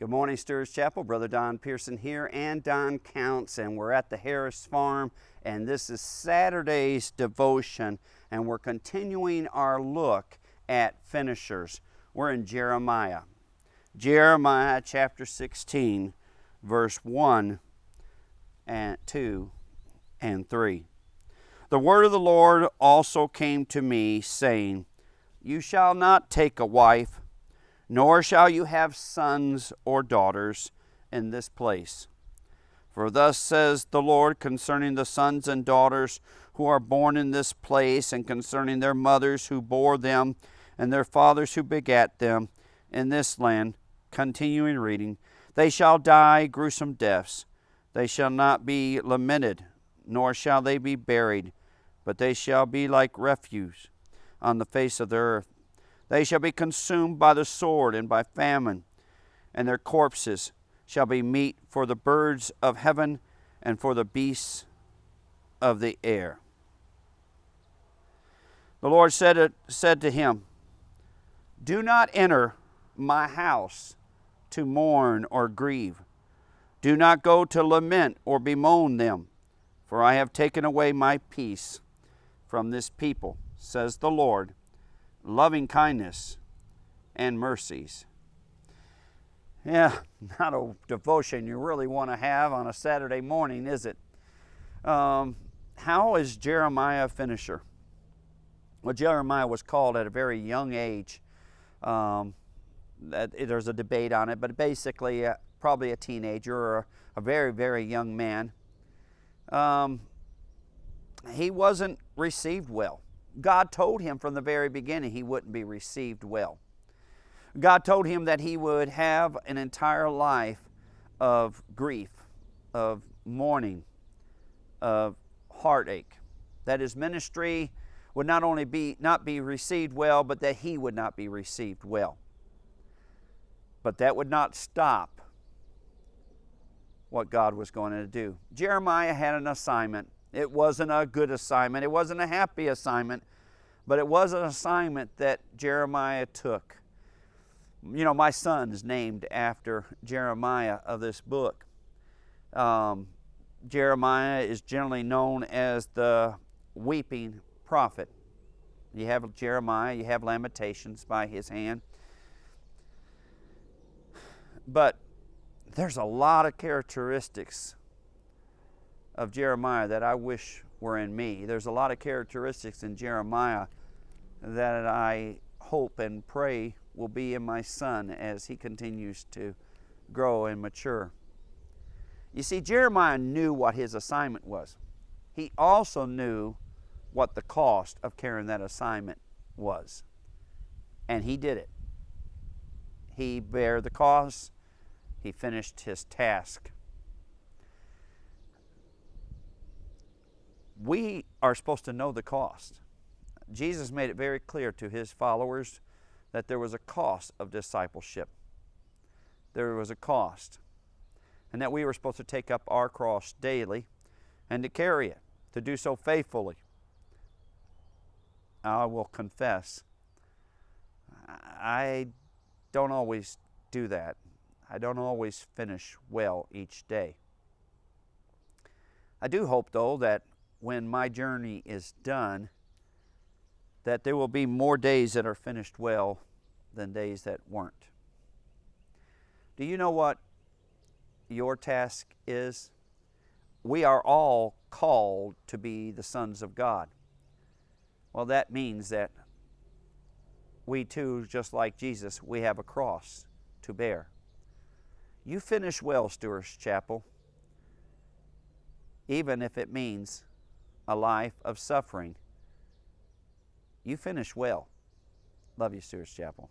Good morning, Stewart's Chapel. Brother Don Pierson here, and Don Counts, and we're at the Harris Farm, and this is Saturday's devotion, and we're continuing our look at finishers. We're in Jeremiah. Jeremiah chapter 16, verse 1 and 2 and 3. The word of the Lord also came to me, saying, You shall not take a wife, nor shall you have sons or daughters in this place. For thus says the Lord concerning the sons and daughters who are born in this place, and concerning their mothers who bore them, and their fathers who begat them in this land. Continuing reading, they shall die gruesome deaths. They shall not be lamented, nor shall they be buried, but they shall be like refuse on the face of the earth. They shall be consumed by the sword and by famine, and their corpses shall be meat for the birds of heaven and for the beasts of the air. The Lord said to him, Do not enter my house to mourn or grieve. Do not go to lament or bemoan them, for I have taken away my peace from this people, says the Lord, loving kindness and mercies. Yeah, not a devotion you really want to have on a Saturday morning, is it? How is Jeremiah a finisher? Well, Jeremiah was called at a very young age. There's a debate on it, but basically probably a teenager or a very, very young man. He wasn't received well. God told him from the very beginning he wouldn't be received well. God told him that he would have an entire life of grief, of mourning, of heartache. That his ministry would not only not be received well, but that he would not be received well. But that would not stop what God was going to do. Jeremiah had an assignment. It wasn't a good assignment. It wasn't a happy assignment, but it was an assignment that Jeremiah took. You know, my son is named after Jeremiah of this book. Jeremiah is generally known as the weeping prophet. You have Jeremiah, you have Lamentations by his hand. But there's a lot of characteristics of Jeremiah that I wish were in me. There's a lot of characteristics in Jeremiah that I hope and pray will be in my son as he continues to grow and mature. You see, Jeremiah knew what his assignment was. He also knew what the cost of carrying that assignment was. And he did it. He bare the cost. He finished his task. We are supposed to know the cost. Jesus made it very clear to his followers that there was a cost of discipleship. There was a cost. And that we were supposed to take up our cross daily and to carry it, to do so faithfully. I will confess, I don't always do that. I don't always finish well each day. I do hope, though, that when my journey is done, that there will be more days that are finished well than days that weren't. Do you know what your task is? We are all called to be the sons of God. Well, that means that we too, just like Jesus, we have a cross to bear. You finish well, Stewart's Chapel, even if it means a life of suffering. You finish well. Love you, Stewart's Chapel.